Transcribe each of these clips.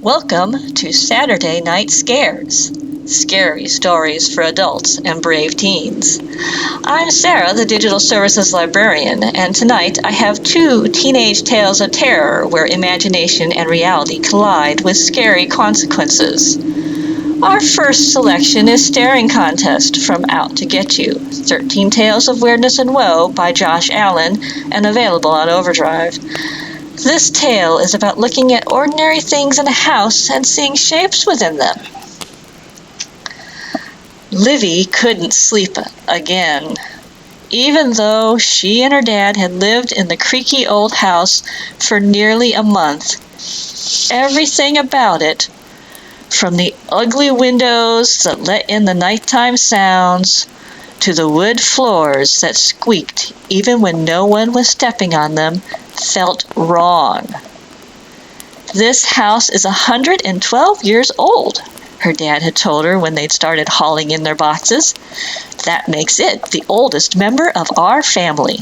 Welcome to Saturday Night Scares, scary stories for adults and brave teens. I'm Sarah, the Digital Services Librarian, and tonight I have two teenage tales of terror where imagination and reality collide with scary consequences. Our first selection is Staring Contest from Out to Get You, 13 Tales of Weirdness and Woe by Josh Allen, and available on Overdrive. This tale is about looking at ordinary things in a house and seeing shapes within them. Livy couldn't sleep again. Even though she and her dad had lived in the creaky old house for nearly a month, everything about it, from the ugly windows that let in the nighttime sounds to the wood floors that squeaked even when no one was stepping on them, felt wrong. This house is 112 years old, her dad had told her when they'd started hauling in their boxes. That makes it the oldest member of our family.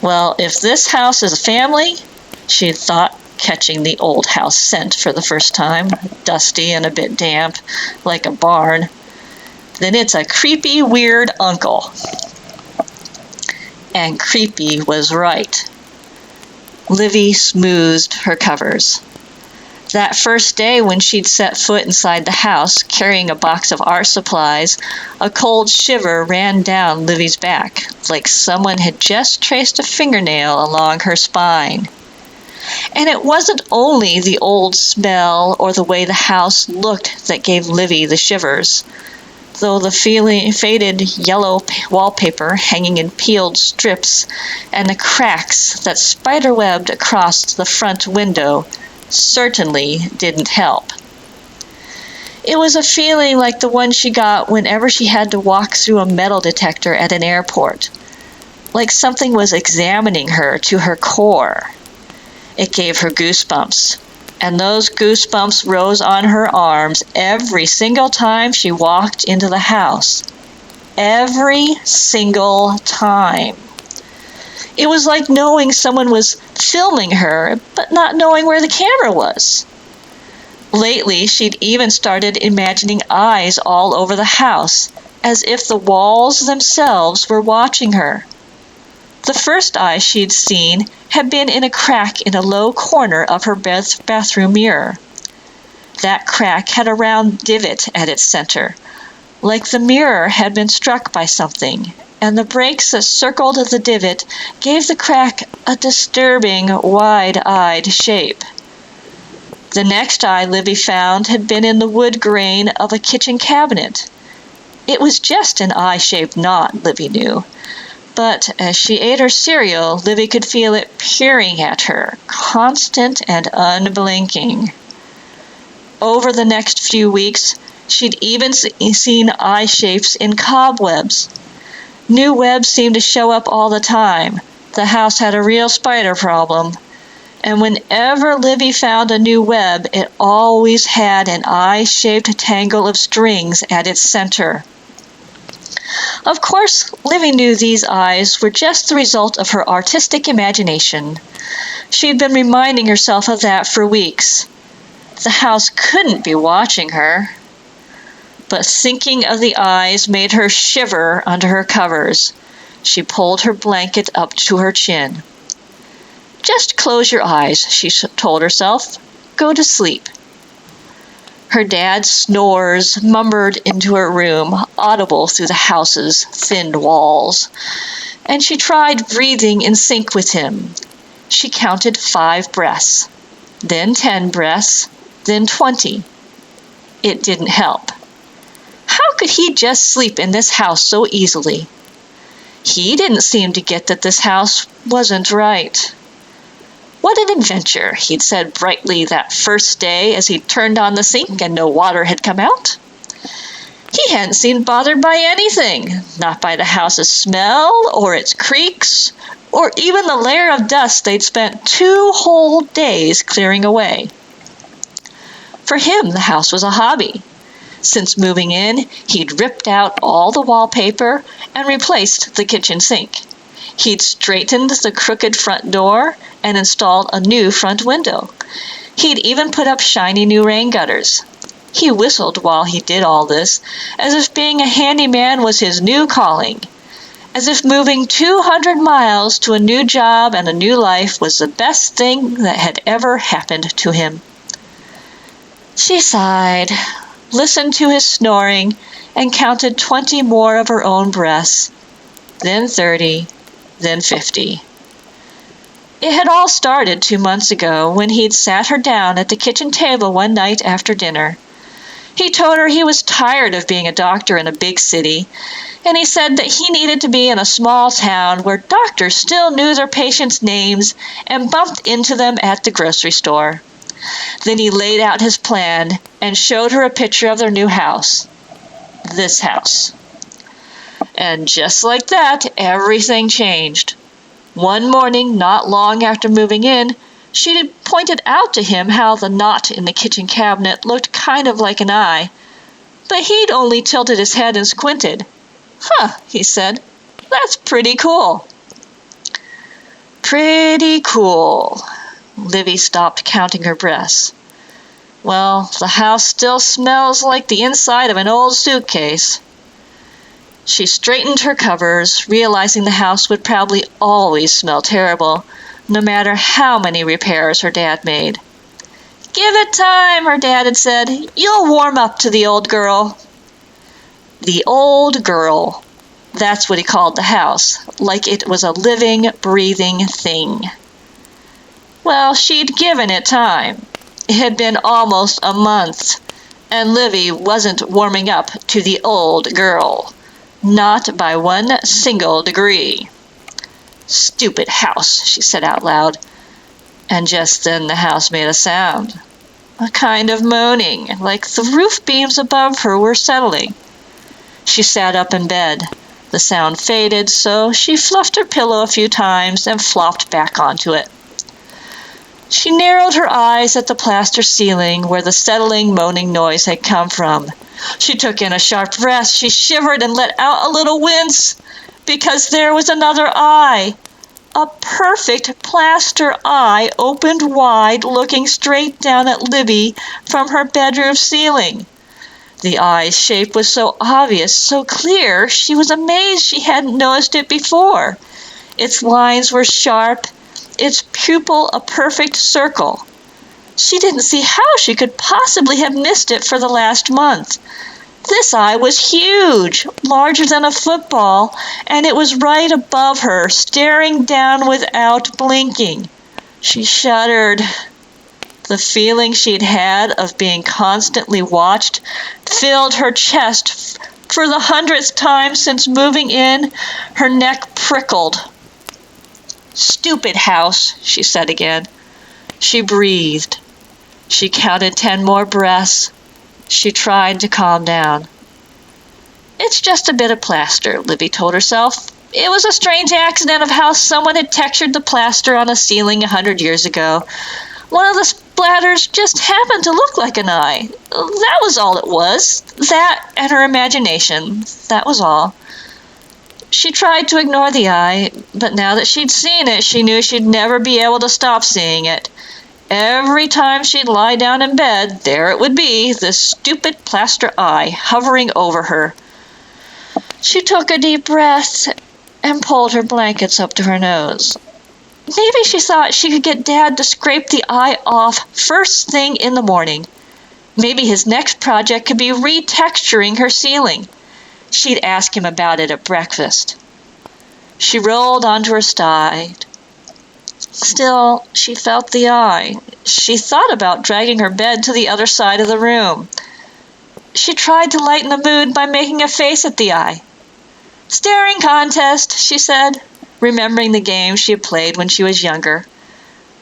Well, if this house is a family, she thought, catching the old house scent for the first time, dusty and a bit damp, like a barn, then it's a creepy, weird uncle. And creepy was right. Livy smoothed her covers. That first day when she'd set foot inside the house, carrying a box of art supplies, a cold shiver ran down Livy's back, like someone had just traced a fingernail along her spine. And it wasn't only the old smell or the way the house looked that gave Livy the shivers, though the faded yellow wallpaper hanging in peeled strips and the cracks that spiderwebbed across the front window certainly didn't help. It was a feeling like the one she got whenever she had to walk through a metal detector at an airport, like something was examining her to her core. It gave her goosebumps, and those goosebumps rose on her arms every single time she walked into the house. Every single time. It was like knowing someone was filming her, but not knowing where the camera was. Lately, she'd even started imagining eyes all over the house, as if the walls themselves were watching her. The first eye she'd seen had been in a crack in a low corner of her bathroom mirror. That crack had a round divot at its center, like the mirror had been struck by something, and the breaks that circled the divot gave the crack a disturbing, wide-eyed shape. The next eye Livy found had been in the wood grain of a kitchen cabinet. It was just an eye-shaped knot, Livy knew. But as she ate her cereal, Livy could feel it peering at her, constant and unblinking. Over the next few weeks, she'd even seen eye shapes in cobwebs. New webs seemed to show up all the time. The house had a real spider problem. And whenever Livy found a new web, it always had an eye-shaped tangle of strings at its center. Of course, Livy knew these eyes were just the result of her artistic imagination. She'd been reminding herself of that for weeks. The house couldn't be watching her. But thinking of the eyes made her shiver under her covers. She pulled her blanket up to her chin. Just close your eyes, she told herself. Go to sleep. Her dad's snores murmured into her room, audible through the house's thinned walls, and she tried breathing in sync with him. She counted 5 breaths, then 10 breaths, then 20. It didn't help. How could he just sleep in this house so easily? He didn't seem to get that this house wasn't right. What an adventure, he'd said brightly that first day as he turned on the sink and no water had come out. He hadn't seemed bothered by anything, not by the house's smell or its creaks, or even the layer of dust they'd spent 2 whole days clearing away. For him, the house was a hobby. Since moving in, he'd ripped out all the wallpaper and replaced the kitchen sink. He'd straightened the crooked front door and installed a new front window. He'd even put up shiny new rain gutters. He whistled while he did all this, as if being a handyman was his new calling, as if moving 200 miles to a new job and a new life was the best thing that had ever happened to him. She sighed, listened to his snoring, and counted 20 more of her own breaths, then 30, then 50. It had all started 2 months ago when he'd sat her down at the kitchen table one night after dinner. He told her he was tired of being a doctor in a big city, and he said that he needed to be in a small town where doctors still knew their patients' names and bumped into them at the grocery store. Then he laid out his plan and showed her a picture of their new house. This house. And just like that, everything changed. One morning, not long after moving in, she had pointed out to him how the knot in the kitchen cabinet looked kind of like an eye, but he'd only tilted his head and squinted. "Huh," he said, "that's pretty cool." Pretty cool. Livy stopped counting her breaths. Well, the house still smells like the inside of an old suitcase. She straightened her covers, realizing the house would probably always smell terrible, no matter how many repairs her dad made. "Give it time," her dad had said. "You'll warm up to the old girl." The old girl. That's what he called the house, like it was a living, breathing thing. Well, she'd given it time. It had been almost a month, and Livy wasn't warming up to the old girl. Not by one single degree. "Stupid house," she said out loud. And just then the house made a sound. A kind of moaning, like the roof beams above her were settling. She sat up in bed. The sound faded, so she fluffed her pillow a few times and flopped back onto it. She narrowed her eyes at the plaster ceiling where the settling, moaning noise had come from. She took in a sharp breath. She shivered and let out a little wince, because there was another eye. A perfect plaster eye opened wide, looking straight down at Livy from her bedroom ceiling. The eye's shape was so obvious, so clear, she was amazed she hadn't noticed it before. Its lines were sharp, its pupil a perfect circle. She didn't see how she could possibly have missed it for the last month. This eye was huge, larger than a football, and it was right above her, staring down without blinking. She shuddered. The feeling she'd had of being constantly watched filled her chest. For the 100th time since moving in, her neck prickled. "Stupid house," she said again. She breathed. She counted 10 more breaths. She tried to calm down. "It's just a bit of plaster," Livy told herself. "It was a strange accident of how someone had textured the plaster on a ceiling 100 years ago. One of the splatters just happened to look like an eye. That was all it was. That and her imagination. That was all." She tried to ignore the eye, but now that she'd seen it, she knew she'd never be able to stop seeing it. Every time she'd lie down in bed, there it would be, this stupid plaster eye hovering over her. She took a deep breath and pulled her blankets up to her nose. Maybe she thought she could get Dad to scrape the eye off first thing in the morning. Maybe his next project could be retexturing her ceiling. She'd ask him about it at breakfast. She rolled onto her side. Still, she felt the eye. She thought about dragging her bed to the other side of the room. She tried to lighten the mood by making a face at the eye. "Staring contest," she said, remembering the game she had played when she was younger.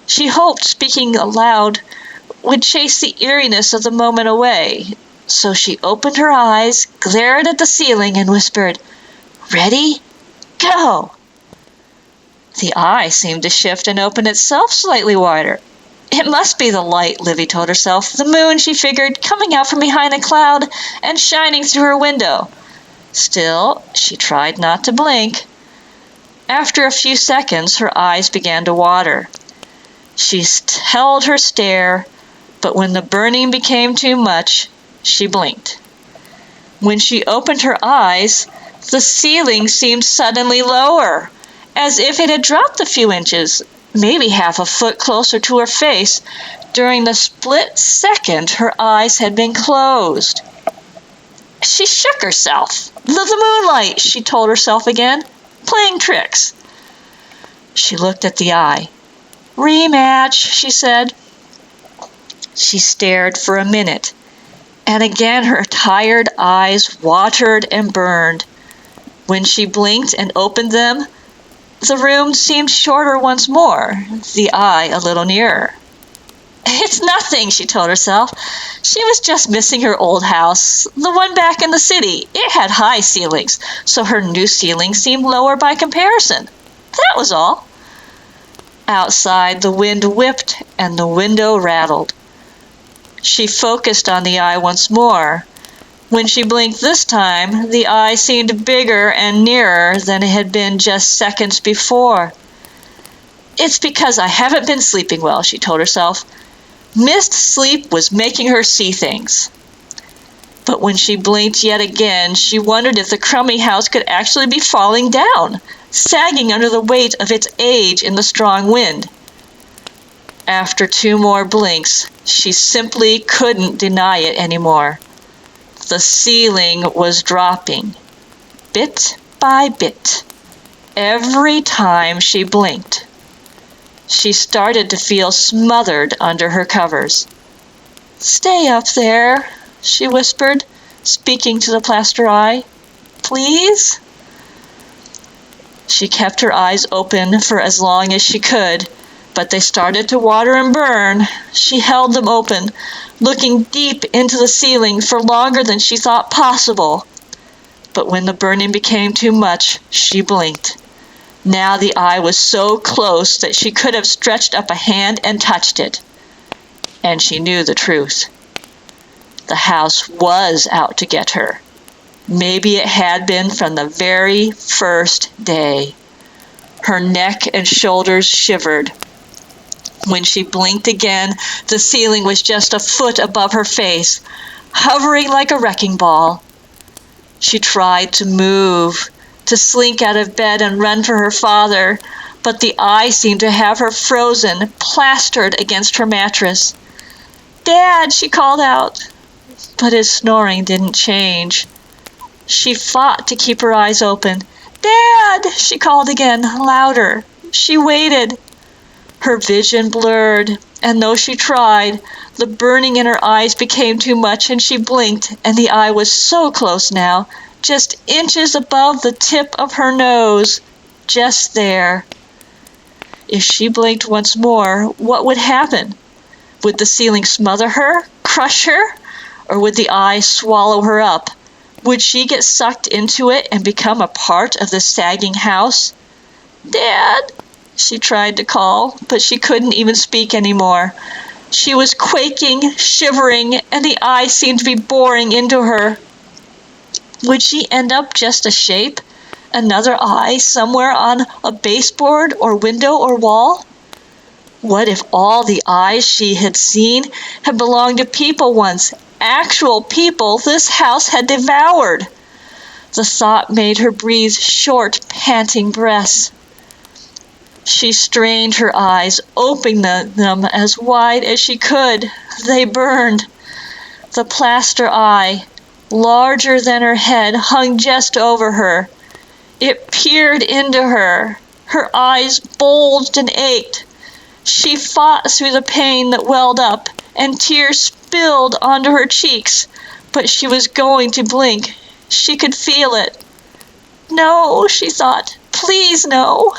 She hoped speaking aloud would chase the eeriness of the moment away, so she opened her eyes, glared at the ceiling, and whispered, "Ready? Go!" The eye seemed to shift and open itself slightly wider. It must be the light, Livy told herself. The moon, she figured, coming out from behind a cloud and shining through her window. Still, she tried not to blink. After a few seconds, her eyes began to water. She held her stare, But when the burning became too much, she blinked. When she opened her eyes, the ceiling seemed suddenly lower, as if it had dropped a few inches, maybe half a foot closer to her face. During the split second, her eyes had been closed. She shook herself. The moonlight, she told herself again, playing tricks. She looked at the eye. Rematch, she said. She stared for a minute, and again her tired eyes watered and burned. When she blinked and opened them, the room seemed shorter once more, the eye a little nearer. It's nothing, she told herself. She was just missing her old house, the one back in the city. It had high ceilings, so her new ceiling seemed lower by comparison. That was all. Outside, the wind whipped and the window rattled. She focused on the eye once more. When she blinked this time, the eye seemed bigger and nearer than it had been just seconds before. It's because I haven't been sleeping well, she told herself. Missed sleep was making her see things. But when she blinked yet again, she wondered if the crummy house could actually be falling down, sagging under the weight of its age in the strong wind. After 2 more blinks, she simply couldn't deny it anymore. The ceiling was dropping, bit by bit, every time she blinked. She started to feel smothered under her covers. Stay up there, she whispered, speaking to the plaster eye. Please? She kept her eyes open for as long as she could, but they started to water and burn. She held them open, looking deep into the ceiling for longer than she thought possible. But when the burning became too much, she blinked. Now the eye was so close that she could have stretched up a hand and touched it. And she knew the truth. The house was out to get her. Maybe it had been from the very first day. Her neck and shoulders shivered. When she blinked again, the ceiling was just a foot above her face, hovering like a wrecking ball. She tried to move, to slink out of bed and run for her father, but the eye seemed to have her frozen, plastered against her mattress. Dad, she called out, but his snoring didn't change. She fought to keep her eyes open. Dad, she called again, louder. She waited. Her vision blurred, and though she tried, the burning in her eyes became too much, and she blinked, and the eye was so close now, just inches above the tip of her nose, just there. If she blinked once more, what would happen? Would the ceiling smother her, crush her, or would the eye swallow her up? Would she get sucked into it and become a part of the sagging house? Dad, she tried to call, but she couldn't even speak anymore. She was quaking, shivering, and the eye seemed to be boring into her. Would she end up just a shape, another eye somewhere on a baseboard or window or wall? What if all the eyes she had seen had belonged to people once, actual people this house had devoured? The thought made her breathe short, panting breaths. She strained her eyes, opening them as wide as she could. They burned. The plaster eye, larger than her head, hung just over her. It peered into her. Her eyes bulged and ached. She fought through the pain that welled up, and tears spilled onto her cheeks, but she was going to blink. She could feel it. No, she thought. Please, no.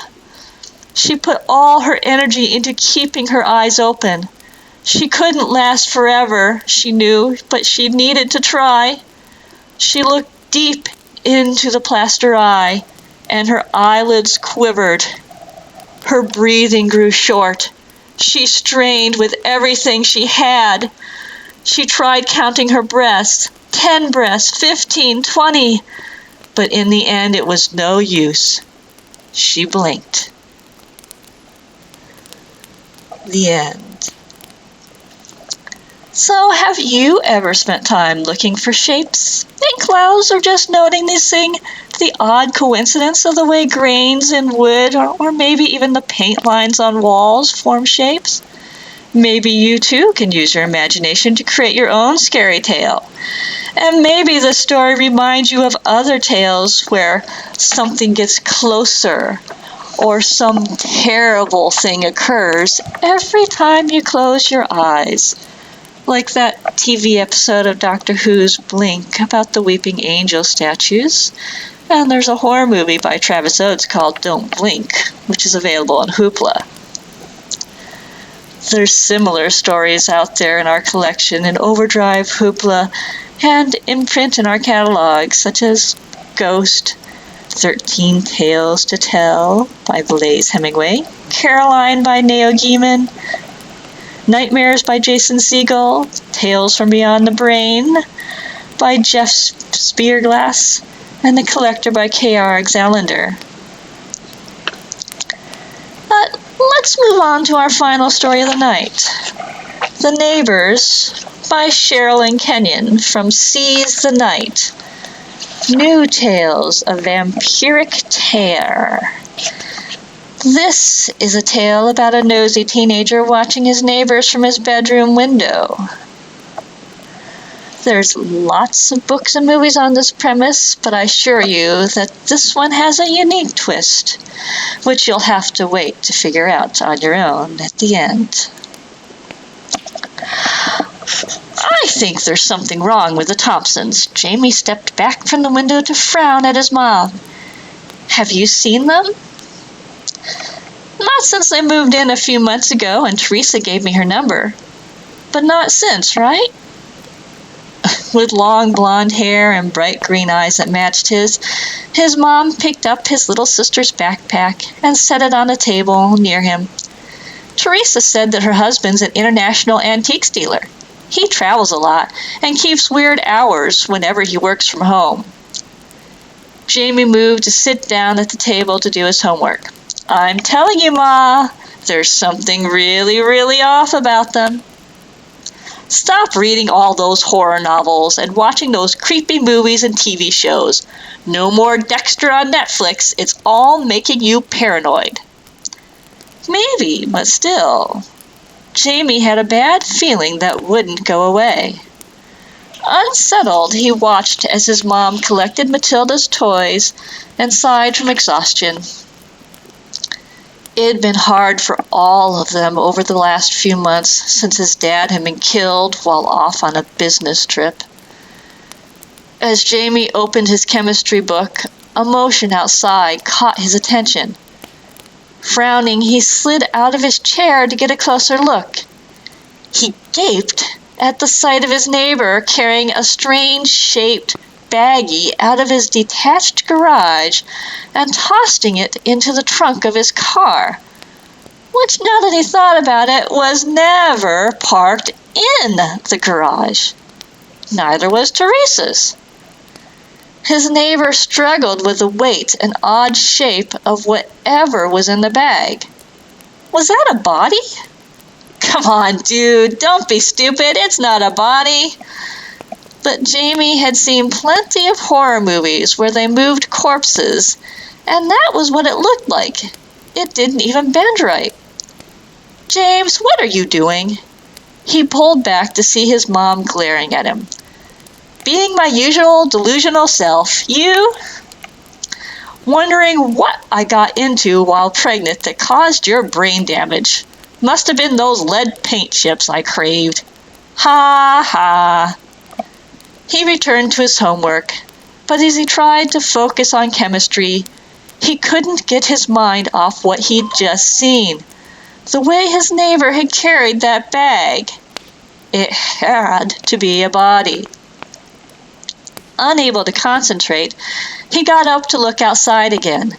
She put all her energy into keeping her eyes open. She couldn't last forever, she knew, but she needed to try. She looked deep into the plaster eye, and her eyelids quivered. Her breathing grew short. She strained with everything she had. She tried counting her breaths, 10 breaths, 15, 20, but in the end it was no use. She blinked. The end. So, have you ever spent time looking for shapes in clouds or just noticing the odd coincidence of the way grains in wood or maybe even the paint lines on walls form shapes? Maybe you too can use your imagination to create your own scary tale. And maybe the story reminds you of other tales where something gets closer or some terrible thing occurs every time you close your eyes. Like that TV episode of Doctor Who's Blink about the weeping angel statues. And there's a horror movie by Travis Oates called Don't Blink, which is available on Hoopla. There's similar stories out there in our collection in Overdrive, Hoopla, and in print in our catalog, such as Ghost, 13 Tales to Tell by Blaze Hemingway, Caroline by Neil Gaiman, Nightmares by Jason Segel, Tales from Beyond the Brain by Jeff Spearglass, and The Collector by K.R. Xalander. But let's move on to our final story of the night. The Neighbors by Sherilyn Kenyon from Seize the Night. New Tales of Vampiric Terror. This is a tale about a nosy teenager watching his neighbors from his bedroom window. There's lots of books and movies on this premise, but I assure you that this one has a unique twist, which you'll have to wait to figure out on your own at the end. I think there's something wrong with the Thompsons. Jamie stepped back from the window to frown at his mom. Have you seen them? Not since they moved in a few months ago and Teresa gave me her number. But not since, right? With long blonde hair and bright green eyes that matched his mom picked up his little sister's backpack and set it on a table near him. Teresa said that her husband's an international antiques dealer. He travels a lot and keeps weird hours whenever he works from home. Jamie moved to sit down at the table to do his homework. I'm telling you, Ma, there's something really, really off about them. Stop reading all those horror novels and watching those creepy movies and TV shows. No more Dexter on Netflix. It's all making you paranoid. Maybe, but still, Jamie had a bad feeling that wouldn't go away. Unsettled, he watched as his mom collected Matilda's toys and sighed from exhaustion. It had been hard for all of them over the last few months since his dad had been killed while off on a business trip. As Jamie opened his chemistry book, a motion outside caught his attention. Frowning, he slid out of his chair to get a closer look. He gaped at the sight of his neighbor carrying a strange-shaped baggie out of his detached garage and tossing it into the trunk of his car, which, now that he thought about it, was never parked in the garage. Neither was Teresa's. His neighbor struggled with the weight and odd shape of whatever was in the bag. Was that a body? Come on, dude, don't be stupid. It's not a body. But Jamie had seen plenty of horror movies where they moved corpses, and that was what it looked like. It didn't even bend right. James, what are you doing? He pulled back to see his mom glaring at him. Being my usual delusional self, you? Wondering what I got into while pregnant that caused your brain damage. Must have been those lead paint chips I craved. Ha ha. He returned to his homework, but as he tried to focus on chemistry, he couldn't get his mind off what he'd just seen. The way his neighbor had carried that bag. It had to be a body. Unable to concentrate, he got up to look outside again.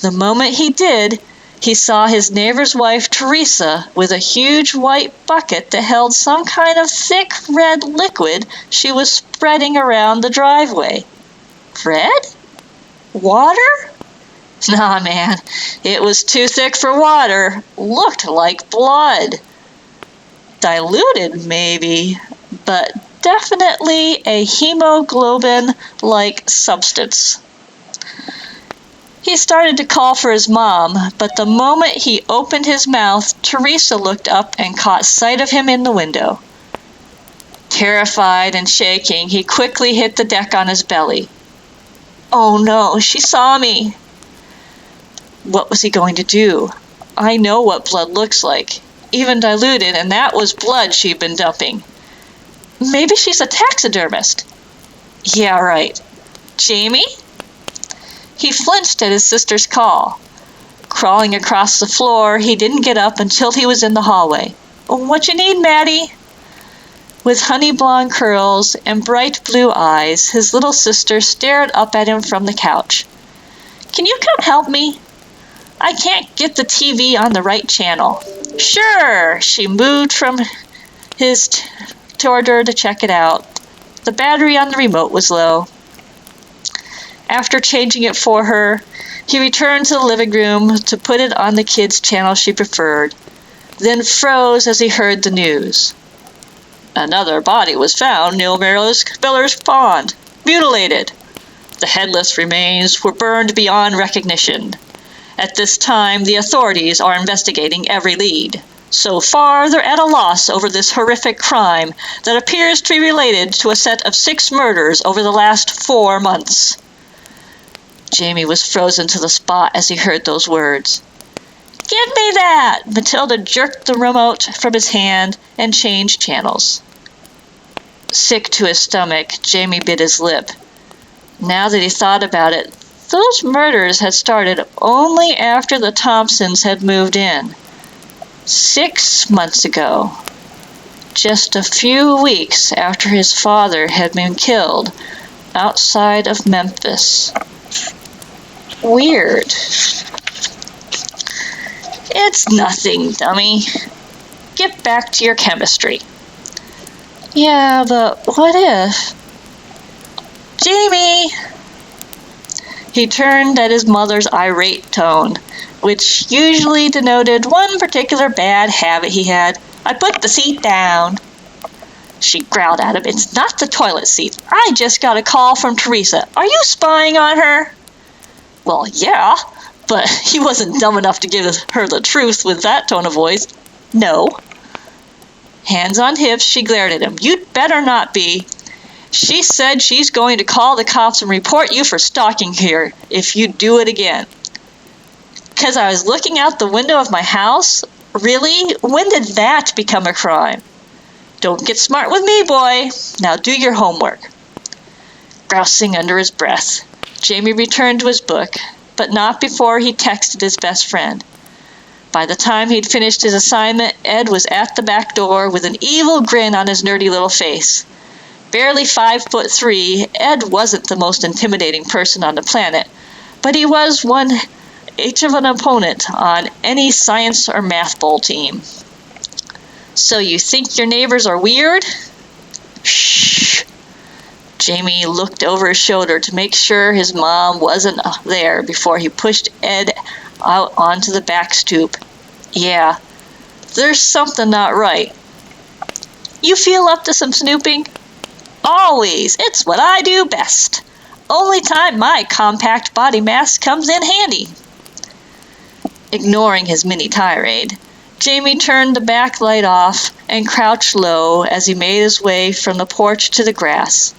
The moment he did, he saw his neighbor's wife, Teresa, with a huge white bucket that held some kind of thick red liquid she was spreading around the driveway. Red? Water? Nah, man, it was too thick for water. Looked like blood. diluted maybe, but definitely a hemoglobin-like substance. He started to call for his mom, but the moment he opened his mouth, Teresa looked up and caught sight of him in the window. Terrified and shaking, he quickly hit the deck on his belly. Oh no, she saw me. What was he going to do? I know what blood looks like, even diluted, and that was blood she'd been dumping. Maybe she's a taxidermist. Yeah, right. Jamie? He flinched at his sister's call. Crawling across the floor, he didn't get up until he was in the hallway. What you need, Maddie? With honey blonde curls and bright blue eyes, his little sister stared up at him from the couch. Can you come help me? I can't get the TV on the right channel. Sure, she moved from his toward her to check it out. The battery on the remote was low. After changing it for her, he returned to the living room to put it on the kids' channel she preferred, then froze as he heard the news. Another body was found near Miller's Pond, mutilated. The headless remains were burned beyond recognition. At this time, the authorities are investigating every lead. So far, they're at a loss over this horrific crime that appears to be related to a set of 6 murders over the last 4 months. Jamie was frozen to the spot as he heard those words. Give me that! Matilda jerked the remote from his hand and changed channels. Sick to his stomach, Jamie bit his lip. Now that he thought about it, those murders had started only after the Thompsons had moved in. 6 months ago. Just a few weeks after his father had been killed outside of Memphis. Weird. It's nothing, dummy. Get back to your chemistry. Yeah, but what if? Jamie! He turned at his mother's irate tone, which usually denoted one particular bad habit he had. I put the seat down. She growled at him. It's not the toilet seat. I just got a call from Teresa. Are you spying on her? Well, yeah, but he wasn't dumb enough to give her the truth with that tone of voice. No. Hands on hips, she glared at him. You'd better not be. She said she's going to call the cops and report you for stalking her if you do it again. 'Cause I was looking out the window of my house? Really? When did that become a crime? Don't get smart with me, boy. Now do your homework. Grousing under his breath, Jamie returned to his book, but not before he texted his best friend. By the time he'd finished his assignment, Ed was at the back door with an evil grin on his nerdy little face. Barely 5'3", Ed wasn't the most intimidating person on the planet, but he was one each of an opponent on any science or math bowl team. So you think your neighbors are weird? Shh. Jamie looked over his shoulder to make sure his mom wasn't there before he pushed Ed out onto the back stoop. Yeah, there's something not right. You feel up to some snooping? Always. It's what I do best. Only time my compact body mass comes in handy. Ignoring his mini tirade, Jamie turned the back light off and crouched low as he made his way from the porch to the grass.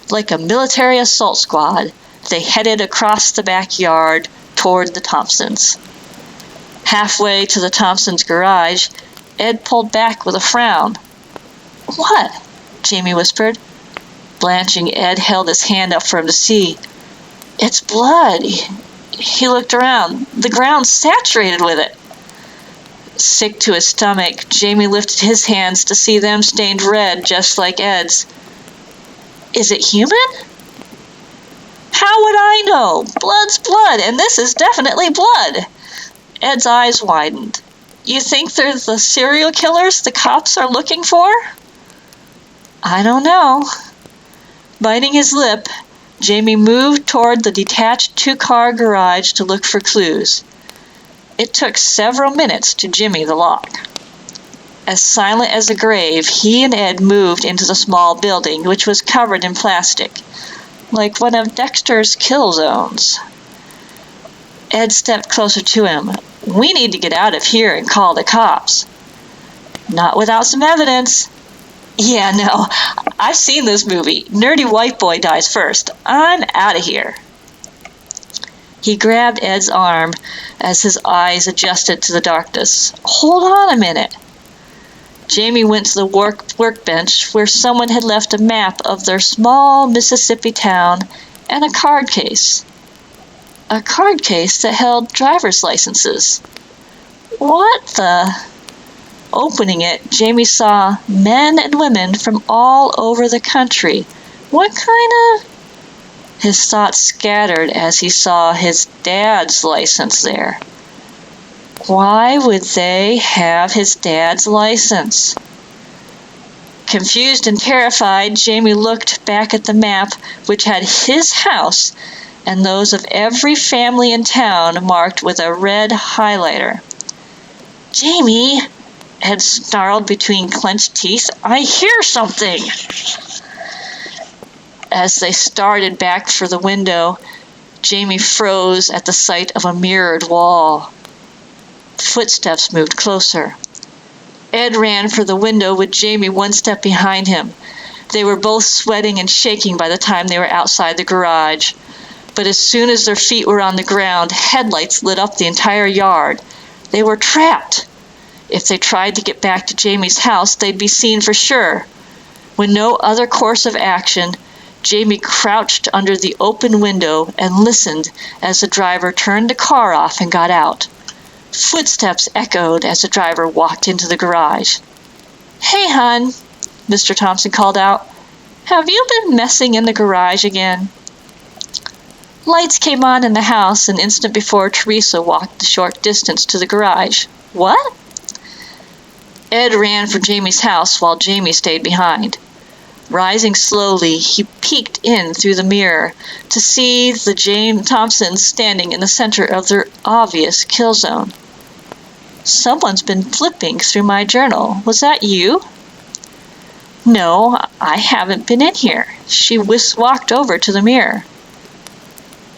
Like a military assault squad, they headed across the backyard toward the Thompsons. Halfway to the Thompsons' garage, Ed pulled back with a frown. What? Jamie whispered. Blanching, Ed held his hand up for him to see. It's blood. He looked around. The ground's saturated with it. Sick to his stomach, Jamie lifted his hands to see them stained red just like Ed's. Is it human? How would I know? Blood's blood, and this is definitely blood. Ed's eyes widened. You think they're the serial killers the cops are looking for? I don't know. Biting his lip, Jamie moved toward the detached 2-car garage to look for clues. It took several minutes to jimmy the lock. As silent as a grave, he and Ed moved into the small building, which was covered in plastic, like one of Dexter's kill zones. Ed stepped closer to him. "We need to get out of here and call the cops." "Not without some evidence." "Yeah, no, I've seen this movie. Nerdy white boy dies first. I'm out of here." He grabbed Ed's arm as his eyes adjusted to the darkness. "Hold on a minute." Jamie went to the workbench where someone had left a map of their small Mississippi town and a card case. A card case that held driver's licenses. What the? Opening it, Jamie saw men and women from all over the country. What kind of? His thoughts scattered as he saw his dad's license there. Why would they have his dad's license? Confused and terrified, Jamie looked back at the map, which had his house and those of every family in town marked with a red highlighter. "Jamie," Ed snarled between clenched teeth, "I hear something." As they started back for the window, Jamie froze at the sight of a mirrored wall. Footsteps moved closer. Ed ran for the window with Jamie one step behind him. They were both sweating and shaking by the time they were outside the garage. But as soon as their feet were on the ground, headlights lit up the entire yard. They were trapped. If they tried to get back to Jamie's house, they'd be seen for sure. With no other course of action, Jamie crouched under the open window and listened as the driver turned the car off and got out. Footsteps echoed as the driver walked into the garage. "Hey, hon," Mr. Thompson called out. "Have you been messing in the garage again?" Lights came on in the house an instant before Teresa walked the short distance to the garage. "What?" Ed ran for Jamie's house while Jamie stayed behind. Rising slowly, he peeked in through the mirror to see the Jane Thompsons standing in the center of their obvious kill zone. "Someone's been flipping through my journal. Was that you?" "No, I haven't been in here." She walked over to the mirror.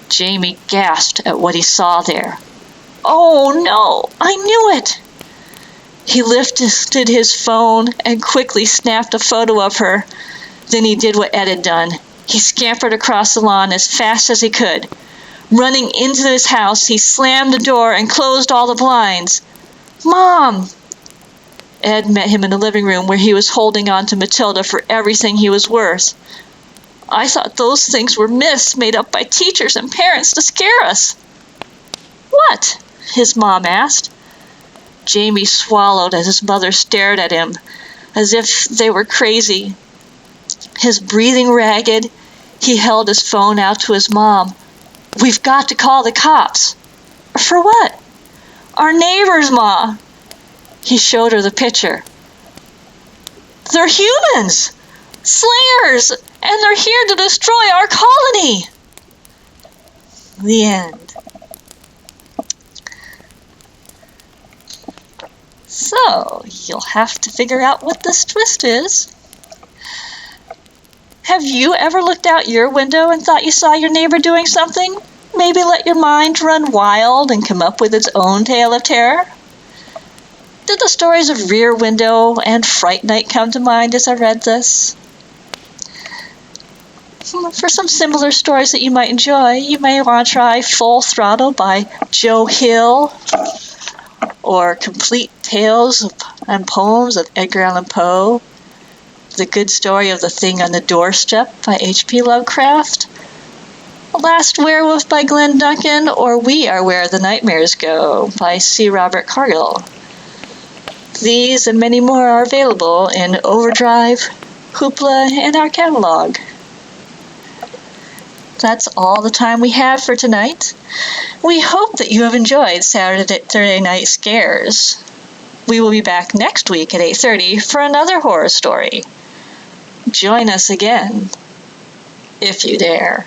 Jamie gasped at what he saw there. "Oh no, I knew it!" He lifted his phone and quickly snapped a photo of her. Then he did what Ed had done. He scampered across the lawn as fast as he could. Running into his house, he slammed the door and closed all the blinds. "Mom!" Ed met him in the living room where he was holding on to Matilda for everything he was worth. "I thought those things were myths made up by teachers and parents to scare us." "What?" his mom asked. Jamie swallowed as his mother stared at him, as if they were crazy. His breathing ragged, he held his phone out to his mom. "We've got to call the cops." "For what?" "Our neighbors, Ma." He showed her the picture. "They're humans! Slayers! And they're here to destroy our colony!" The end. So, you'll have to figure out what this twist is. Have you ever looked out your window and thought you saw your neighbor doing something? Maybe let your mind run wild and come up with its own tale of terror? Did the stories of Rear Window and Fright Night come to mind as I read this? For some similar stories that you might enjoy, you may want to try Full Throttle by Joe Hill, or Complete Tales and Poems of Edgar Allan Poe, The Good Story of the Thing on the Doorstep by H.P. Lovecraft, The Last Werewolf by Glenn Duncan, or We Are Where the Nightmares Go by C. Robert Cargill. These and many more are available in Overdrive, Hoopla, and our catalog. That's all the time we have for tonight. We hope that you have enjoyed Saturday Night Scares. We will be back next week at 8:30 for another horror story. Join us again, if you dare.